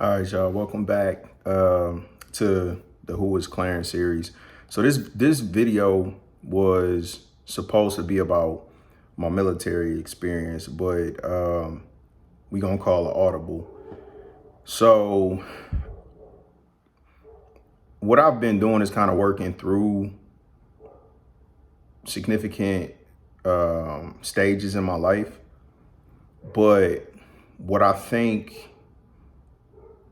All right, y'all. Welcome back to the Who is Clarence series. So this video was supposed to be about my military experience, but we gonna call it audible. So what I've been doing is kind of working through significant stages in my life, but what I think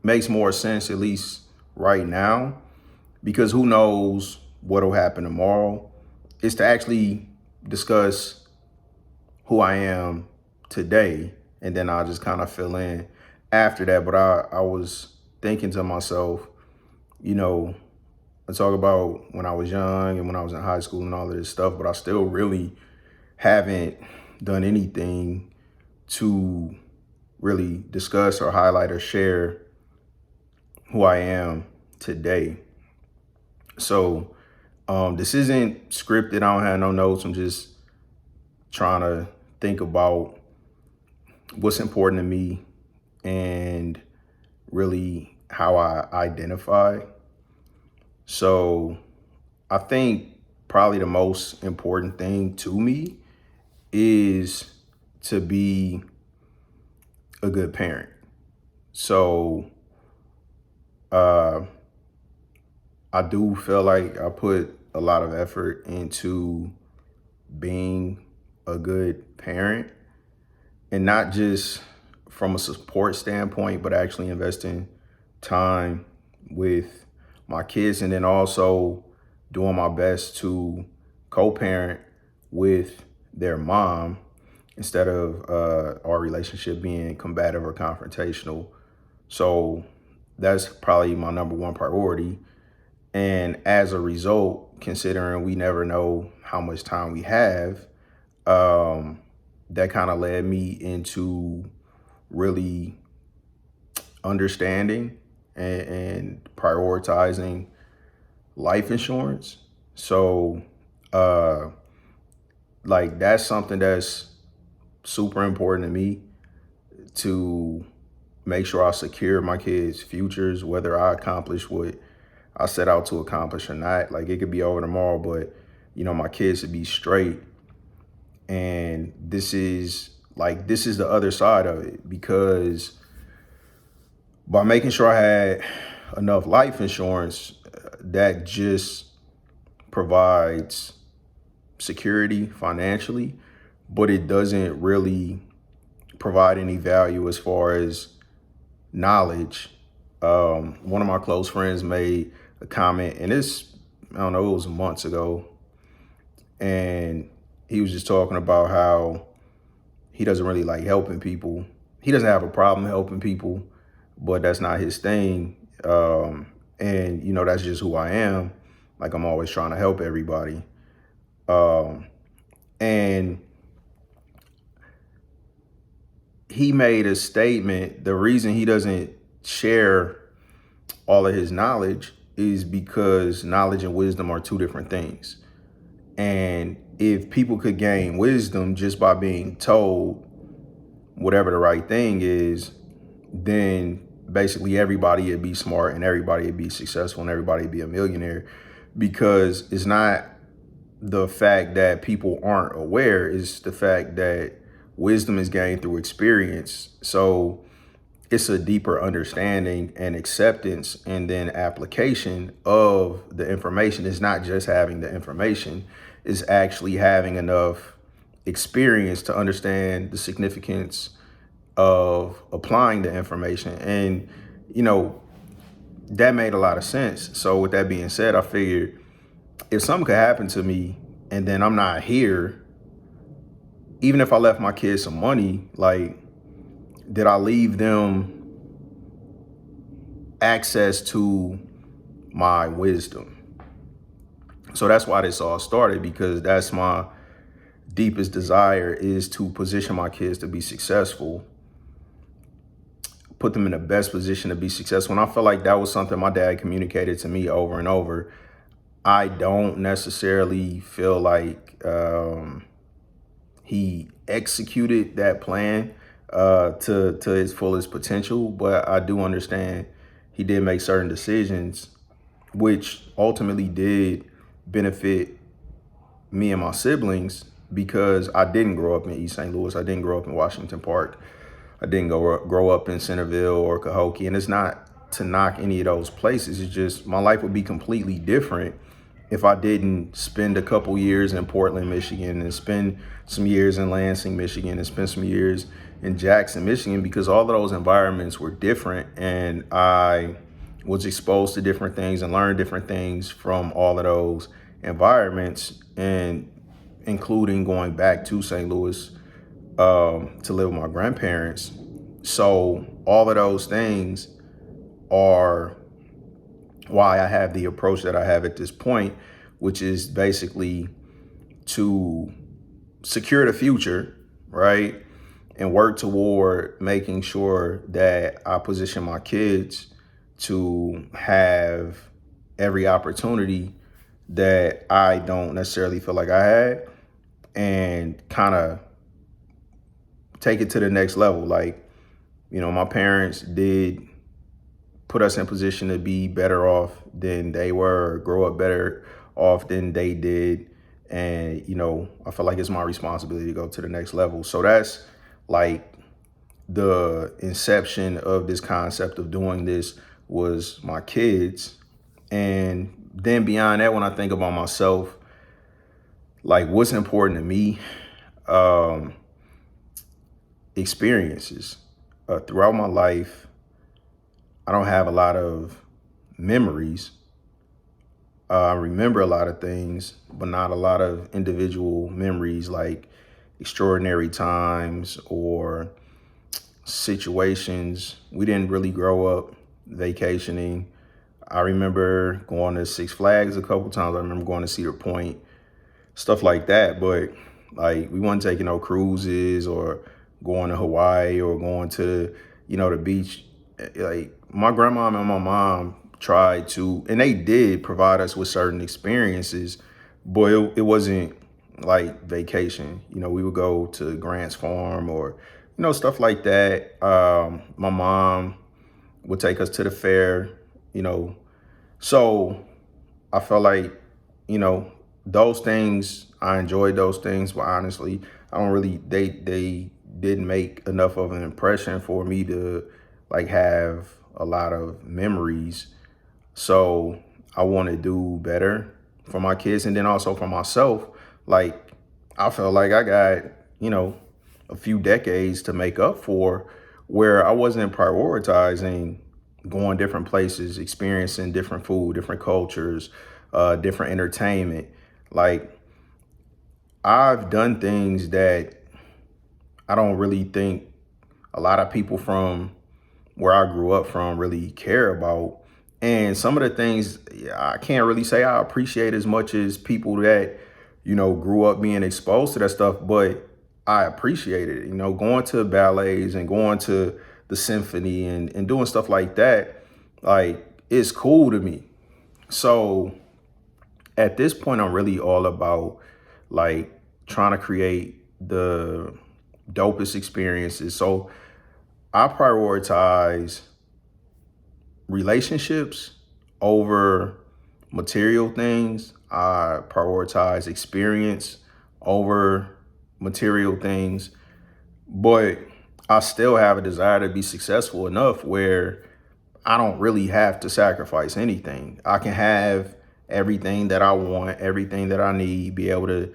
makes more sense, at least right now, because who knows what'll happen tomorrow, is to actually discuss who I am today, and then I'll just kind of fill in after that. But I was thinking to myself, you know, I talk about when I was young and when I was in high school and all of this stuff, but I still really haven't done anything to really discuss or highlight or share who I am today. So this isn't scripted. I don't have no notes. I'm just trying to think about what's important to me and really how I identify. So I think probably the most important thing to me is to be a good parent. So I do feel like I put a lot of effort into being a good parent, and not just from a support standpoint, but actually investing time with my kids, and then also doing my best to co-parent with their mom instead of our relationship being combative or confrontational. So that's probably my number one priority. And as a result, considering we never know how much time we have, that kind of led me into really understanding and prioritizing life insurance. So, like, that's something that's super important to me, to make sure I secure my kids' futures, whether I accomplish what I set out to accomplish or not. Like, it could be over tomorrow, but my kids should be straight. And this is the other side of it, because by making sure I had enough life insurance, that just provides security financially, but it doesn't really provide any value as far as knowledge. One of my close friends made a comment, and I don't know, it was months ago, and he was just talking about how he doesn't really like helping people. He doesn't have a problem helping people, but that's not his thing. And that's just who I am. Like, I'm always trying to help everybody. And he made a statement. The reason he doesn't share all of his knowledge is because knowledge and wisdom are two different things. And if people could gain wisdom just by being told whatever the right thing is, then basically everybody would be smart and everybody would be successful and everybody would be a millionaire. Because it's not the fact that people aren't aware, it's the fact that wisdom is gained through experience. So it's a deeper understanding and acceptance, and then application of the information. It's not just having the information, it's actually having enough experience to understand the significance of applying the information. And, that made a lot of sense. So with that being said, I figured if something could happen to me and then I'm not here, even if I left my kids some money, like, did I leave them access to my wisdom? So that's why this all started, because that's my deepest desire, is to position my kids to be successful, put them in the best position to be successful. And I feel like that was something my dad communicated to me over and over. I don't necessarily feel like he executed that plan. to his fullest potential. But I do understand he did make certain decisions, which ultimately did benefit me and my siblings because I didn't grow up in East St. Louis. I didn't grow up in Washington Park. I didn't grow up in Centerville or Cahokia. And it's not to knock any of those places. It's just my life would be completely different if I didn't spend a couple years in Portland, Michigan, and spend some years in Lansing, Michigan, and spend some years in Jackson, Michigan, because all of those environments were different. And I was exposed to different things and learned different things from all of those environments, and including going back to St. Louis to live with my grandparents. So all of those things are why I have the approach that I have at this point, which is basically to secure the future, right? And work toward making sure that I position my kids to have every opportunity that I don't necessarily feel like I had, and kind of take it to the next level. Like, my parents did put us in position to be better off than they were, or grow up better off than they did. And, I feel like it's my responsibility to go to the next level. So that's like the inception of this concept of doing this was my kids. And then beyond that, when I think about myself, like what's important to me, experiences. Throughout my life, I don't have a lot of memories. I remember a lot of things, but not a lot of individual memories, like extraordinary times or situations. We didn't really grow up vacationing. I remember going to Six Flags a couple times. I remember going to Cedar Point, stuff like that. But like we weren't taking no cruises or going to Hawaii or going to, the beach. Like my grandma and my mom tried to, and they did provide us with certain experiences, but it wasn't like vacation. We would go to Grant's Farm or, stuff like that. My mom would take us to the fair, so I felt like, those things, I enjoyed those things, but honestly, I don't really, they didn't make enough of an impression for me to like have a lot of memories. So I want to do better for my kids, and then also for myself. Like I felt like I got, a few decades to make up for where I wasn't prioritizing going different places, experiencing different food, different cultures, different entertainment. Like I've done things that I don't really think a lot of people from where I grew up from really care about. And some of the things I can't really say I appreciate as much as people that, grew up being exposed to that stuff, but I appreciate it, going to ballets and going to the symphony and doing stuff like that. Like it's cool to me. So at this point, I'm really all about like trying to create the dopest experiences. So I prioritize relationships over material things. I prioritize experience over material things, but I still have a desire to be successful enough where I don't really have to sacrifice anything. I can have everything that I want, everything that I need, be able to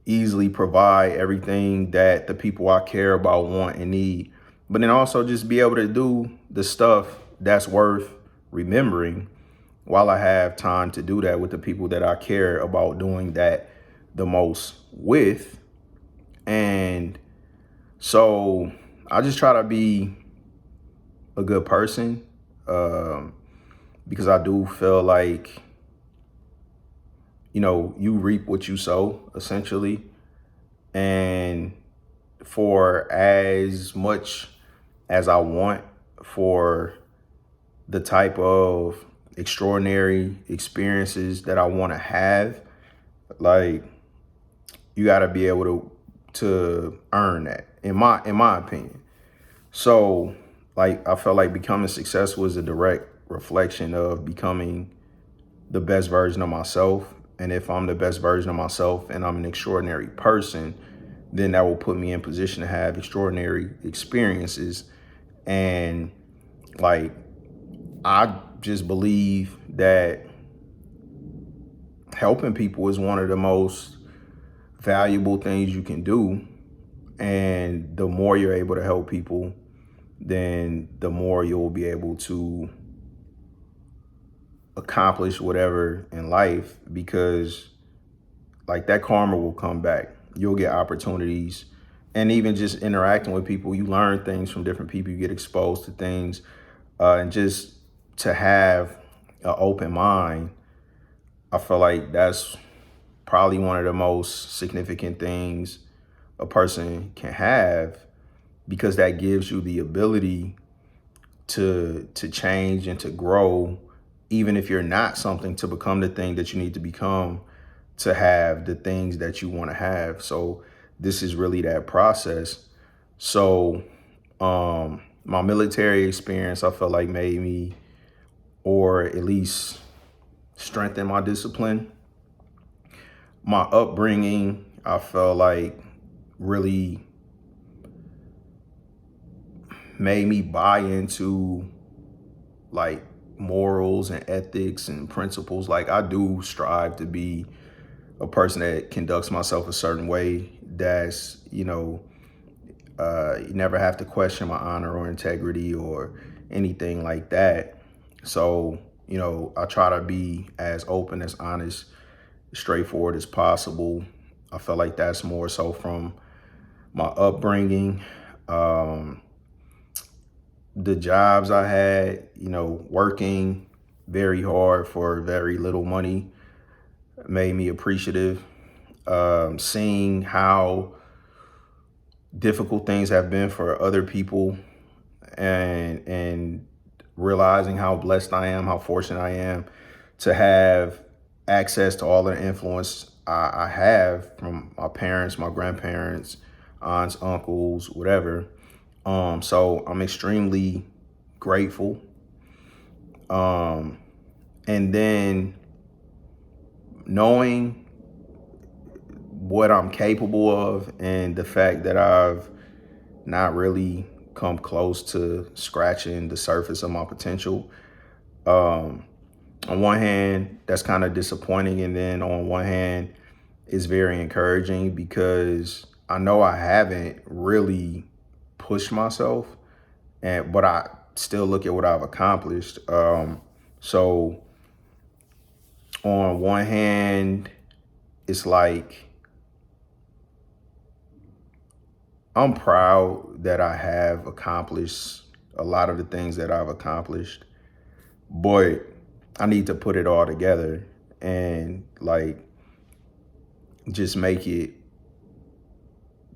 easily provide everything that the people I care about want and need, but then also just be able to do the stuff that's worth remembering while I have time to do that with the people that I care about doing that the most with. And so I just try to be a good person, because I do feel like, you reap what you sow, essentially. And for as much as I want for the type of extraordinary experiences that I want to have, like you got to be able to earn that, in my opinion. So, like, I felt like becoming successful is a direct reflection of becoming the best version of myself. And if I'm the best version of myself and I'm an extraordinary person, then that will put me in position to have extraordinary experiences. And like, I just believe that helping people is one of the most valuable things you can do. And the more you're able to help people, then the more you'll be able to accomplish whatever in life, because like that karma will come back. You'll get opportunities, and even just interacting with people, you learn things from different people, you get exposed to things, and just to have an open mind, I feel like that's probably one of the most significant things a person can have, because that gives you the ability to change and to grow, even if you're not something, to become the thing that you need to become, to have the things that you want to have. So this is really that process. So my military experience, I felt like made me, or at least strengthen my discipline. My upbringing, I felt like really made me buy into like morals and ethics and principles. Like, I do strive to be a person that conducts myself a certain way, that's, you never have to question my honor or integrity or anything like that. So, I try to be as open, as honest, straightforward as possible. I feel like that's more so from my upbringing. Um, the jobs I had, working very hard for very little money made me appreciative. Seeing how difficult things have been for other people, and realizing how blessed I am, how fortunate I am to have access to all the influence I have from my parents, my grandparents, aunts, uncles, whatever. So I'm extremely grateful. Um, and then knowing what I'm capable of, and the fact that I've not really come close to scratching the surface of my potential. Um, on one hand, that's kind of disappointing. And then on one hand, it's very encouraging, because I know I haven't really pushed myself, but I still look at what I've accomplished. So on one hand, it's like I'm proud that I have accomplished a lot of the things that I've accomplished, but I need to put it all together and like just make it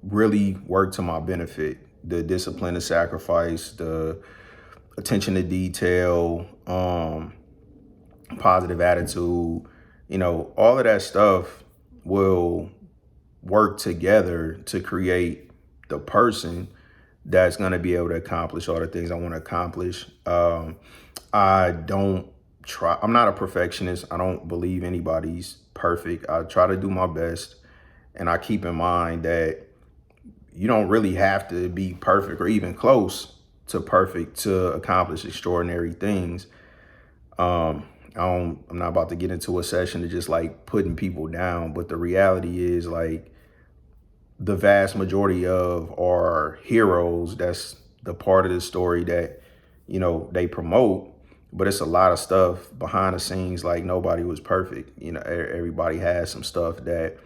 really work to my benefit. The discipline, the sacrifice, the attention to detail, positive attitude, all of that stuff will work together to create the person that's going to be able to accomplish all the things I want to accomplish. I don't try, I'm not a perfectionist. I don't believe anybody's perfect. I try to do my best. And I keep in mind that you don't really have to be perfect or even close to perfect to accomplish extraordinary things. I'm not about to get into a session of just like putting people down, but the reality is like the vast majority of our heroes, that's the part of the story that, they promote, but it's a lot of stuff behind the scenes. Like, nobody was perfect. Everybody has some stuff that,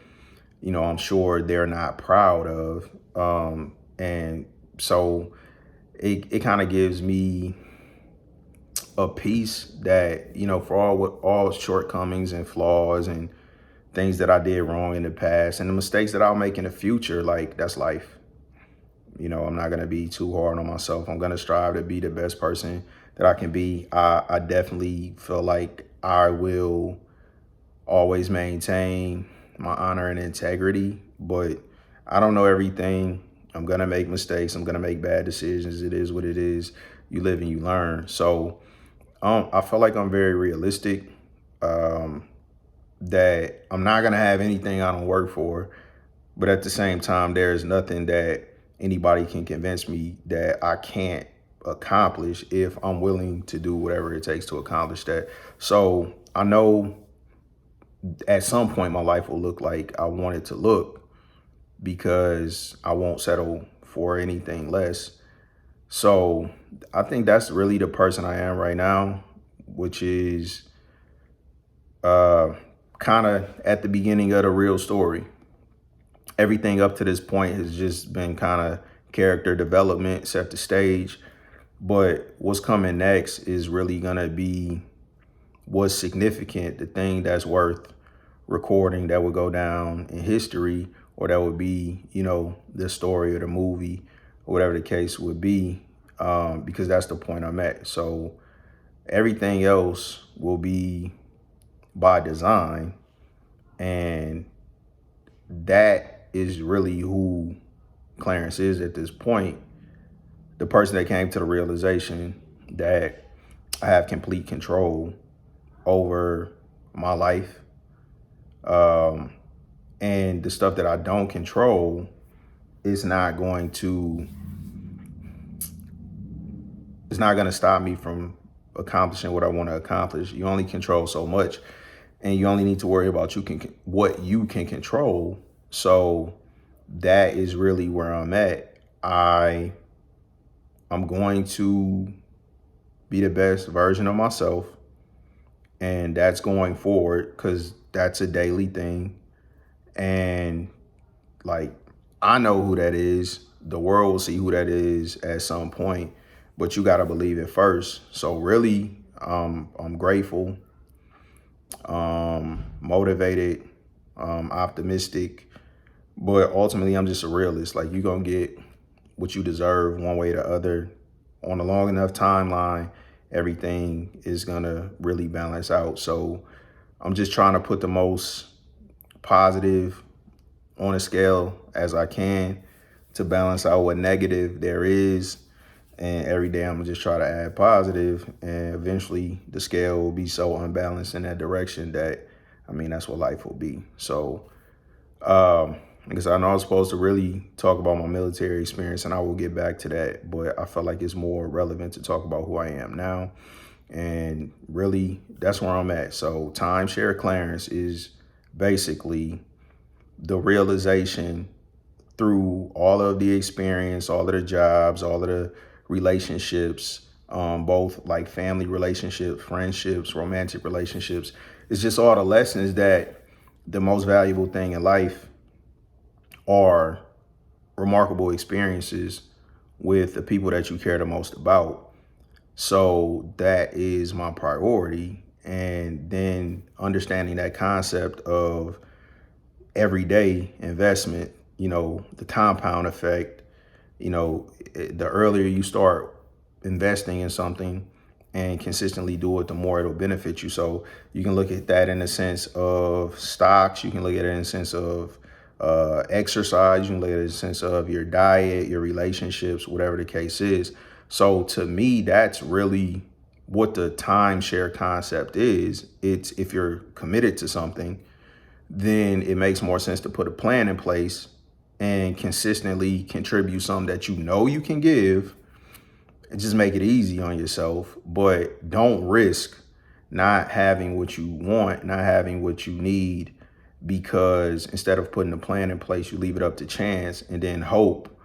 I'm sure they're not proud of. And so it kind of gives me a peace that, for all shortcomings and flaws and things that I did wrong in the past and the mistakes that I'll make in the future, like, that's life. I'm not going to be too hard on myself. I'm going to strive to be the best person that I can be. I definitely feel like I will always maintain my honor and integrity, but I don't know everything. I'm going to make mistakes. I'm going to make bad decisions. It is what it is. You live and you learn. So I feel like I'm very realistic, that I'm not going to have anything I don't work for. But at the same time, there's nothing that anybody can convince me that I can't accomplish if I'm willing to do whatever it takes to accomplish that. So I know at some point my life will look like I want it to look, because I won't settle for anything less. So I think that's really the person I am right now, which is kind of at the beginning of the real story. Everything up to this point has just been kind of character development, set the stage. But what's coming next is really going to be what's significant, the thing that's worth recording, that would go down in history, or that would be, the story or the movie, or whatever the case would be, because that's the point I'm at. So everything else will be by design, and that is really who Clarence is at this point. The person that came to the realization that I have complete control over my life, and the stuff that I don't control is not going to stop me from accomplishing what I want to accomplish. You only control so much, and you only need to worry about what you can control. So that is really where I'm at. I'm going to be the best version of myself, and that's going forward, because that's a daily thing. And like, I know who that is. The world will see who that is at some point, but you got to believe it first. So really, I'm grateful, motivated, optimistic, but ultimately I'm just a realist. Like, you're going to get what you deserve one way or the other. On a long enough timeline, everything is going to really balance out. So I'm just trying to put the most positive on a scale as I can to balance out what negative there is. And every day I'm gonna just try to add positive, and eventually the scale will be so unbalanced in that direction that, that's what life will be. So, because I know I was supposed to really talk about my military experience, and I will get back to that, but I felt like it's more relevant to talk about who I am now. And really, that's where I'm at. So Timeshare Clarence is basically the realization through all of the experience, all of the jobs, all of the relationships, both like family relationships, friendships, romantic relationships. It's just all the lessons that the most valuable thing in life are remarkable experiences with the people that you care the most about. So that is my priority. And then understanding that concept of everyday investment, the compound effect, the earlier you start investing in something and consistently do it, the more it'll benefit you. So you can look at that in the sense of stocks. You can look at it in the sense of exercise. You can look at it in the sense of your diet, your relationships, whatever the case is. So to me, that's really what the timeshare concept is. It's, if you're committed to something, then it makes more sense to put a plan in place and consistently contribute something that you can give, and just make it easy on yourself. But don't risk not having what you want, not having what you need, because instead of putting a plan in place, you leave it up to chance and then hope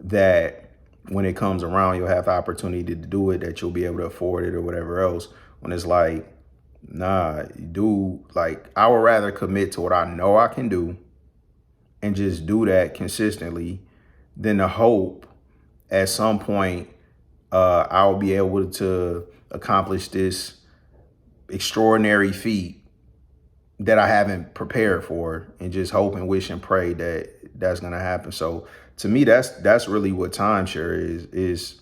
that when it comes around, you'll have the opportunity to do it, that you'll be able to afford it or whatever else. When it's like, nah, dude, like, I would rather commit to what I know I can do and just do that consistently than to hope at some point I'll be able to accomplish this extraordinary feat that I haven't prepared for, and just hope and wish and pray that that's going to happen. So to me, that's really what timeshare is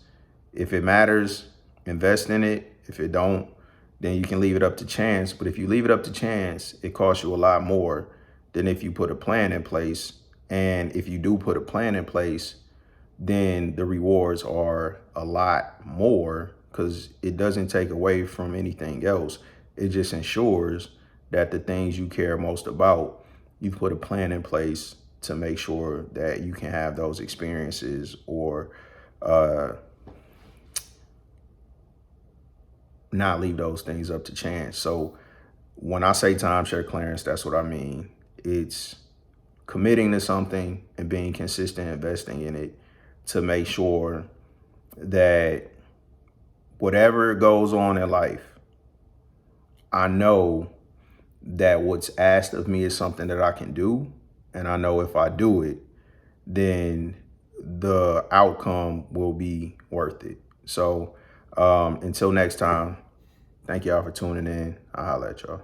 if it matters, invest in it. If it don't, then you can leave it up to chance. But if you leave it up to chance, it costs you a lot more than if you put a plan in place. And if you do put a plan in place, then the rewards are a lot more, because it doesn't take away from anything else. It just ensures that the things you care most about, you put a plan in place to make sure that you can have those experiences, or uh, not leave those things up to chance. So when I say timeshare, Clarence, that's what I mean. It's committing to something and being consistent, investing in it to make sure that whatever goes on in life, I know that what's asked of me is something that I can do. And I know if I do it, then the outcome will be worth it. So until next time, thank y'all for tuning in. I'll holla at y'all.